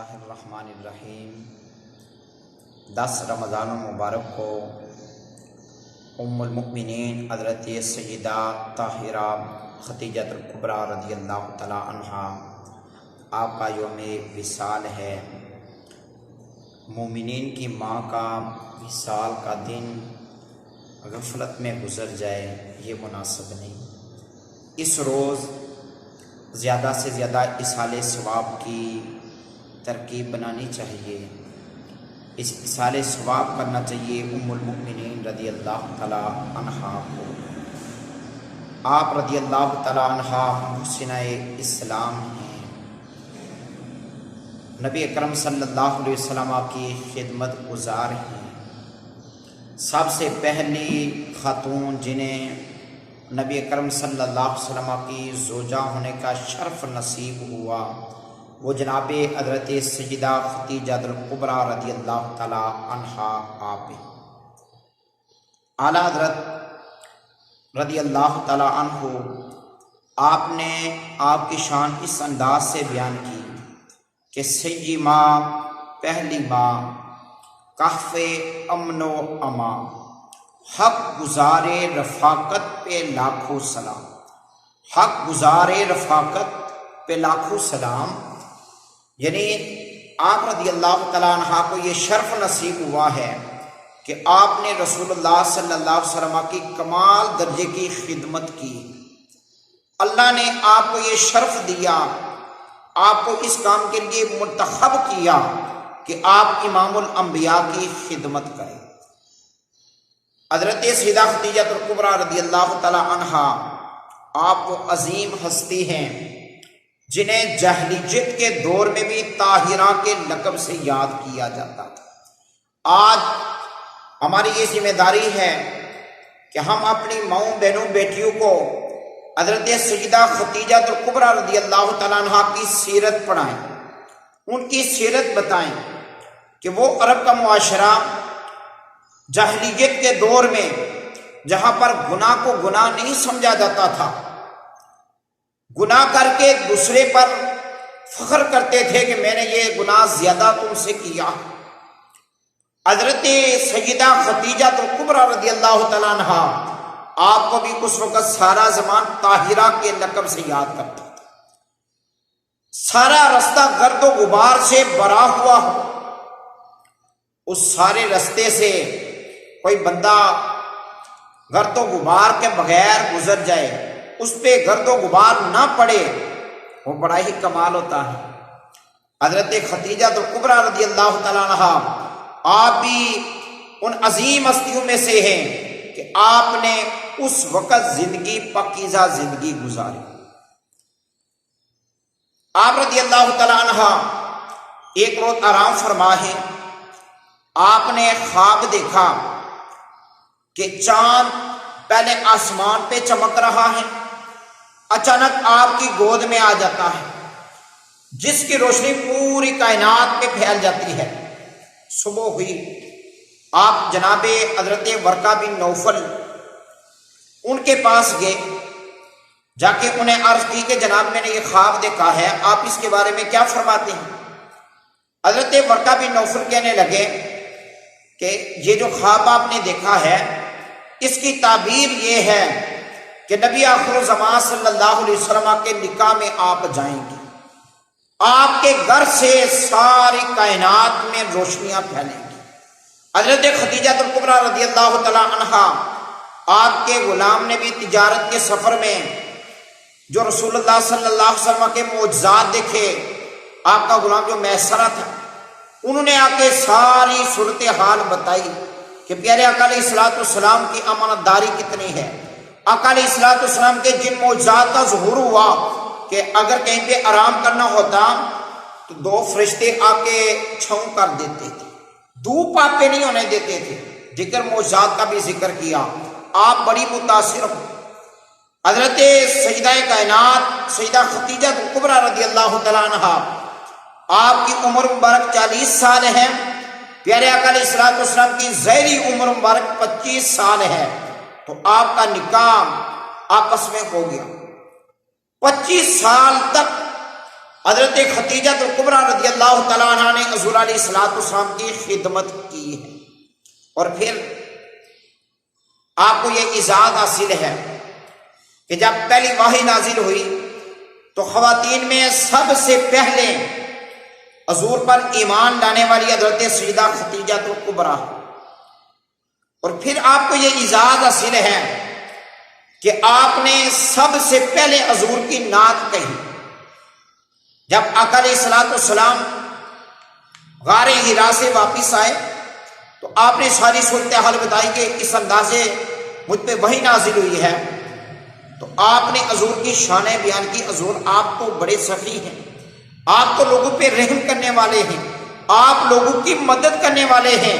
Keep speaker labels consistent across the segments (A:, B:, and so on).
A: اللہ الرحمن الرحیم 10 رمضان المبارک کو ام المؤمنین حضرت سیدہ طاہرہ ختیجہ الکبریٰ رضی اللہ تعالی عنہا آپ کا یوم وصال ہے۔ مومنین کی ماں کا وصال کا دن غفلت میں گزر جائے یہ مناسب نہیں۔ اس روز زیادہ سے زیادہ اصال ثواب کی ترکیب بنانی چاہیے، اس اصال ثواب کرنا چاہیے ام المؤمنین رضی اللہ تعالی عنہا کو۔ آپ رضی اللہ تعالی عنہا محسنہ اسلام ہیں، نبی اکرم صلی اللہ علیہ وسلم کی خدمت گزار ہیں، سب سے پہلی خاتون جنہیں نبی اکرم صلی اللہ علیہ وسلم کی زوجہ ہونے کا شرف نصیب ہوا وہ جناب حضرت سیدہ ختیجہ الکبریٰ رضی اللہ تعالی عنہا آپ ہیں۔ اعلیٰ حضرت رضی اللہ تعالی عنہ آپ نے آپ کی شان اس انداز سے بیان کی کہ سیدی ماں، پہلی ماں، کہف امن و اما، حق گزار رفاقت پہ لاکھوں سلام، حق گزار رفاقت پہ لاکھوں سلام، یعنی آپ رضی اللہ تعالیٰ عنہ کو یہ شرف نصیب ہوا ہے کہ آپ نے رسول اللہ صلی اللہ علیہ وسلم کی کمال درجے کی خدمت کی۔ اللہ نے آپ کو یہ شرف دیا، آپ کو اس کام کے لیے منتخب کیا کہ آپ امام الانبیاء کی خدمت کریں۔ حضرت سیدہ ختیجہ الکبریٰ رضی اللہ تعالی عنہا آپ وہ عظیم ہستی ہیں جنہیں جاہلیت کے دور میں بھی طاہرہ کے لقب سے یاد کیا جاتا تھا۔ آج ہماری یہ ذمہ داری ہے کہ ہم اپنی ماؤں بہنوں بیٹیوں کو حضرت سیدہ ختیجہ الکبریٰ رضی اللہ تعالیٰ عنہا کی سیرت پڑھائیں، ان کی سیرت بتائیں کہ وہ عرب کا معاشرہ جاہلیت کے دور میں جہاں پر گناہ کو گناہ نہیں سمجھا جاتا تھا، گناہ کر کے دوسرے پر فخر کرتے تھے کہ میں نے یہ گناہ زیادہ تم سے کیا۔ حضرت سیدہ ختیجہ الکبریٰ رضی اللہ تعالیٰ عنہا آپ کو بھی اس وقت سارا زمان طاہرہ کے لقب سے یاد کرتا تھا۔ سارا رستہ گرد و غبار سے بھرا ہوا ہو، اس سارے رستے سے کوئی بندہ گرد و غبار کے بغیر گزر جائے، اس پہ گرد و غبار نہ پڑے، وہ بڑا ہی کمال ہوتا ہے۔ حضرت ختیجہ الکبریٰ رضی اللہ تعالیٰ عنہا آپ بھی ان عظیم ہستیوں میں سے ہیں کہ آپ نے اس وقت زندگی پاکیزہ زندگی گزاری۔ آپ رضی اللہ تعالیٰ عنہا ایک روز آرام فرما ہے، آپ نے خواب دیکھا کہ چاند پہلے آسمان پہ چمک رہا ہے، اچانک آپ کی گود میں آ جاتا ہے جس کی روشنی پوری کائنات پہ پھیل جاتی ہے۔ صبح ہوئی، آپ جناب حضرت ورقہ بن نوفل ان کے پاس گئے، جا کے انہیں عرض کی کہ جناب میں نے یہ خواب دیکھا ہے، آپ اس کے بارے میں کیا فرماتے ہیں؟ حضرت ورقہ بن نوفل کہنے لگے کہ یہ جو خواب آپ نے دیکھا ہے اس کی تعبیر یہ ہے کہ نبی آخر الزمان صلی اللہ علیہ وسلم کے نکاح میں آپ جائیں گے، آپ کے گھر سے ساری کائنات میں روشنیاں پھیلیں گی۔ حضرت ختیجہ الکبریٰ رضی اللہ تعالی عنہا آپ کے غلام نے بھی تجارت کے سفر میں جو رسول اللہ صلی اللہ علیہ وسلم کے معجزات دیکھے، آپ کا غلام جو میسرہ تھا، انہوں نے آ کے ساری صورتحال بتائی کہ پیارے آقا علیہ الصلوۃ والسلام کی امانت داری کتنی ہے۔ آقا علیہ الصلوۃ والسلام کے جن معجزات کا ظہور ہوا کہ اگر کہیں پہ آرام کرنا ہوتا تو 2 فرشتے آ کے چھاؤں کر دیتے تھے، دھوپ آپ پہ نہیں ہونے دیتے تھے۔ ذکر معجزات کا بھی ذکر کیا، آپ بڑی متاثر ہو۔ حضرت سیدہ کائنات سیدہ ختیجہ الکبریٰ رضی اللہ تعالیٰ عنہا آپ کی عمر مبارک 40 سال ہے، پیارے آقا علیہ الصلوۃ والسلام کی ظاہری عمر مبارک 25 سال ہے، تو آپ کا نکاح آپس میں ہو گیا۔ 25 سال تک حضرت خدیجہ الکبریٰ رضی اللہ تعالیٰ عنہ نے حضور علیہ الصلوۃ والسلام کی خدمت کی ہے، اور پھر آپ کو یہ اعزاز حاصل ہے کہ جب پہلی وحی نازل ہوئی تو خواتین میں سب سے پہلے حضور پر ایمان لانے والی حضرت سیدہ خدیجہ الکبریٰ، اور پھر آپ کو یہ اعزاز حاصل ہے کہ آپ نے سب سے پہلے حضور کی نعت کہی۔ جب آقا علیہ الصلوۃ والسلام غار حرا سے واپس آئے تو آپ نے ساری صورتحال بتائی کہ اس اندازے مجھ پہ وحی نازل ہوئی ہے، تو آپ نے حضور کی شان بیان کی۔ حضور آپ تو بڑے سخی ہیں، آپ تو لوگوں پہ رحم کرنے والے ہیں، آپ لوگوں کی مدد کرنے والے ہیں،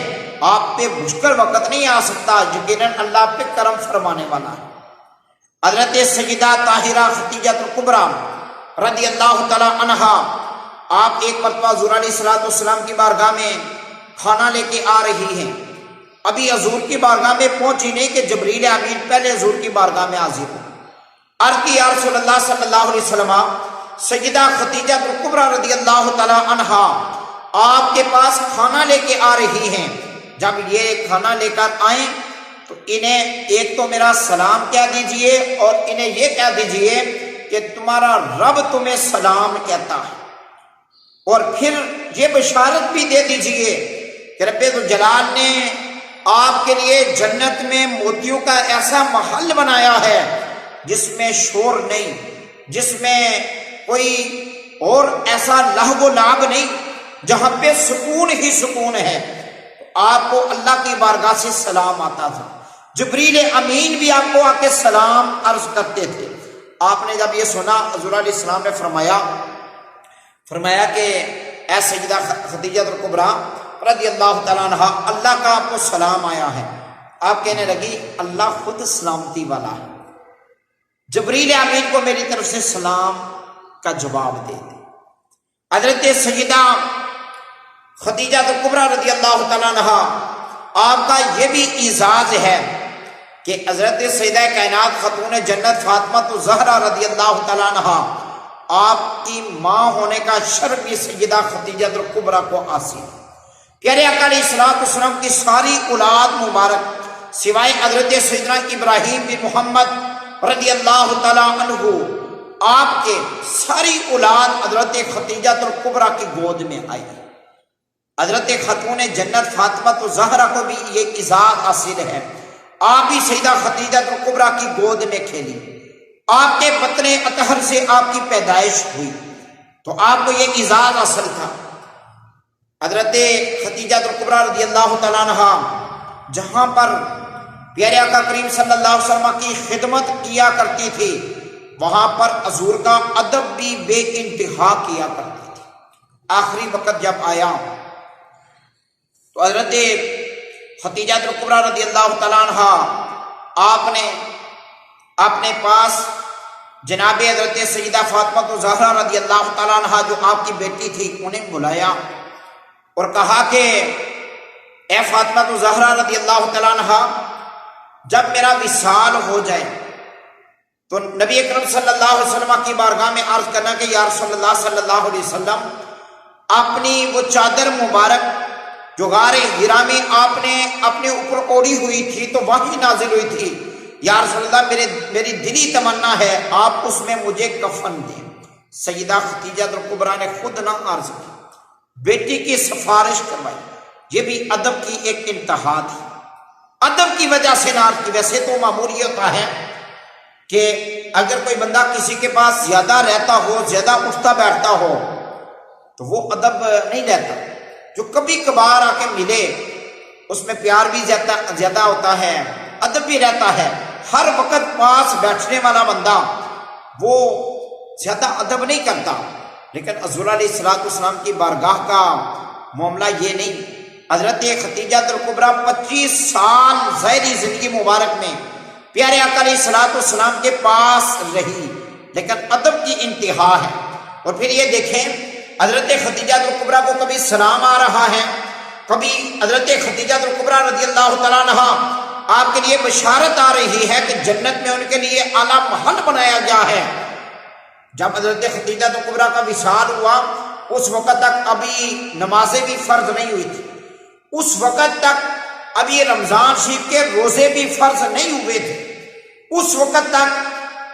A: آپ پہ مشکل وقت نہیں آ سکتا، یقیناً اللہ پہ کرم فرمانے والا ہے۔ حضرت سیدہ طاہرہ خدیجہ الکبریٰ رضی اللہ تعالی عنہا آپ ایک مرتبہ حضور علیہ الصلوۃ والسلام کی بارگاہ میں کھانا لے کے آ رہی ہیں۔ ابھی حضور کی بارگاہ میں پہنچی نہیں کہ جبریل امین پہلے حضور کی بارگاہ میں حاضر ہو۔ عرض کی یا رسول اللہ صلی اللہ علیہ وسلم، سیدہ خدیجہ الکبریٰ رضی اللہ تعالی عنہا آپ کے پاس کھانا لے کے آ رہی ہیں، جب یہ کھانا لے کر آئیں تو انہیں ایک تو میرا سلام کہہ دیجئے، اور انہیں یہ کہہ دیجئے کہ تمہارا رب تمہیں سلام کہتا ہے، اور پھر یہ بشارت بھی دے دیجئے کہ رب ذوالجلال نے آپ کے لیے جنت میں موتیوں کا ایسا محل بنایا ہے جس میں شور نہیں، جس میں کوئی اور ایسا لہو و لعب نہیں، جہاں پہ سکون ہی سکون ہے۔ آپ کو اللہ کی بارگاہ سے سلام آتا تھا، جبریل امین بھی آپ کو آ کے سلام عرض کرتے تھے۔ آپ نے جب یہ سنا، حضور علیہ السلام نے فرمایا کہ اے سیدہ خدیجہ الکبریٰ رضی اللہ تعالیٰ عنہ، اللہ کا آپ کو سلام آیا ہے۔ آپ کہنے لگی اللہ خود سلامتی والا ہے، جبریل امین کو میری طرف سے سلام کا جواب دے دے۔ حضرت سیدہ خدیجہ الکبریٰ رضی اللہ تعالیٰ عنہ آپ کا یہ بھی اعزاز ہے کہ حضرت سیدہ کائنات خاتون جنت فاطمہ الزہرا رضی اللہ تعالیٰ عنہ آپ کی ماں ہونے کا شرف بھی سیدہ خدیجہ الکبریٰ کو حاصل ہے۔ پیارے آقا علیہ الصلوۃ والسلام کی ساری اولاد مبارک سوائے حضرت سیدنا ابراہیم بن محمد رضی اللہ تعالیٰ عنہ، آپ کے ساری اولاد حضرت خدیجہ الکبریٰ کی گود میں آئی۔ حضرت خاتون جنت فاطمہ الزہرا کو بھی یہ اعزاز حاصل ہے، آپ بھی سیدہ خدیجہ الکبریٰ کی گود میں کھیلی، آپ کے بطن اطہر سے آپ کی پیدائش ہوئی، تو آپ کو یہ اعزاز حاصل تھا۔ حضرت خدیجہ الکبریٰ رضی اللہ تعالیٰ عنہ جہاں پر پیارے آقا کریم صلی اللہ علیہ وسلم کی خدمت کیا کرتی تھی، وہاں پر حضور کا ادب بھی بے انتہا کیا کرتی تھی۔ آخری وقت جب آیا تو حضرت خدیجہ الکبریٰ رضی اللہ تعالیٰ عنہ آپ نے اپنے پاس جناب حضرت سیدہ فاطمہ الزہرا رضی اللہ تعالیٰ عنہ جو آپ کی بیٹی تھی انہیں بلایا اور کہا کہ اے فاطمہ الزہرا رضی اللہ تعالیٰ عنہ، جب میرا وصال ہو جائے تو نبی اکرم صلی اللہ علیہ وسلم کی بارگاہ میں عرض کرنا کہ یا رسول اللہ صلی اللہ علیہ وسلم، اپنی وہ چادر مبارک جو غار حرا میں آپ نے اپنے اوپر اوڑھی ہوئی تھی تو وحی نازل ہوئی تھی، یا رسول اللہ میری دلی تمنا ہے آپ اس میں مجھے کفن دیں۔ سیدہ خدیجہ الکبریٰ نے خود نہ عرض کی، بیٹی کی سفارش کروائی۔ یہ بھی ادب کی ایک انتہا تھی، ادب کی وجہ سے نہ عرض کی۔ ویسے تو معمول یہ ہوتا ہے کہ اگر کوئی بندہ کسی کے پاس زیادہ رہتا ہو، زیادہ اٹھتا بیٹھتا ہو تو وہ ادب نہیں رہتا، جو کبھی کبھار آ کے ملے اس میں پیار بھی زیادہ ہوتا ہے، ادب بھی رہتا ہے۔ ہر وقت پاس بیٹھنے والا بندہ وہ زیادہ ادب نہیں کرتا، لیکن حضور علیہ الصلوۃ والسلام کی بارگاہ کا معاملہ یہ نہیں۔ حضرت خدیجہ الکبریٰ 25 سال ظاہری زندگی مبارک میں پیارے آقا علیہ الصلوۃ والسلام کے پاس رہی، لیکن ادب کی انتہا ہے۔ اور پھر یہ دیکھیں حضرت خدیجہ الکبریٰ کو کبھی سلام آ رہا ہے، کبھی حضرت خدیجہ الکبریٰ رضی اللہ تعالیٰ عنہ آپ کے لیے بشارت آ رہی ہے کہ جنت میں ان کے لیے اعلیٰ محل بنایا گیا ہے۔ جب حضرت خدیجہ کبریٰ کا وصال ہوا اس وقت تک ابھی نمازیں بھی فرض نہیں ہوئی تھی، اس وقت تک ابھی رمضان شریف کے روزے بھی فرض نہیں ہوئے تھے، اس وقت تک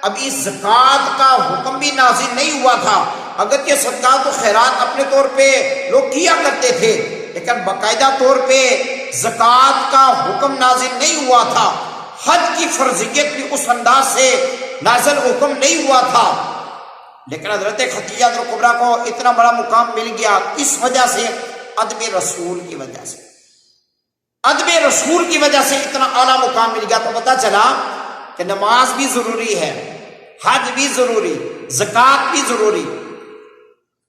A: ابھی زکوٰۃ کا حکم بھی نازل نہیں ہوا تھا۔ اگرچہ صدقات و خیرات اپنے طور پہ لوگ کیا کرتے تھے، لیکن باقاعدہ طور پہ زکوٰۃ کا حکم نازل نہیں ہوا تھا، حج کی فرضیت بھی اس انداز سے نازل حکم نہیں ہوا تھا۔ لیکن حضرت خدیجہ کبریٰ کو اتنا بڑا مقام مل گیا، اس وجہ سے ادب رسول کی وجہ سے، ادب رسول کی وجہ سے اتنا اعلیٰ مقام مل گیا۔ تو پتہ چلا کہ نماز بھی ضروری ہے، حج بھی ضروری، زکوٰۃ بھی ضروری،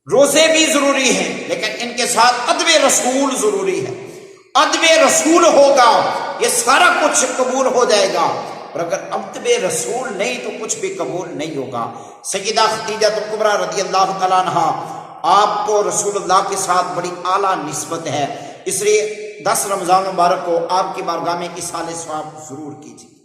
A: روزے بھی ضروری ہیں، لیکن ان کے ساتھ ادب رسول ضروری ہے۔ ادب رسول ہوگا یہ سارا کچھ قبول ہو جائے گا، اور اگر ادب رسول نہیں تو کچھ بھی قبول نہیں ہوگا۔ سیدہ خدیجہ کبریٰ رضی اللہ تعالیٰ عنہ، آپ کو رسول اللہ کے ساتھ بڑی اعلیٰ نسبت ہے، اس لیے 10 رمضان مبارک کو آپ کی بارگاہ میں اصالہ ثواب ضرور کیجیے۔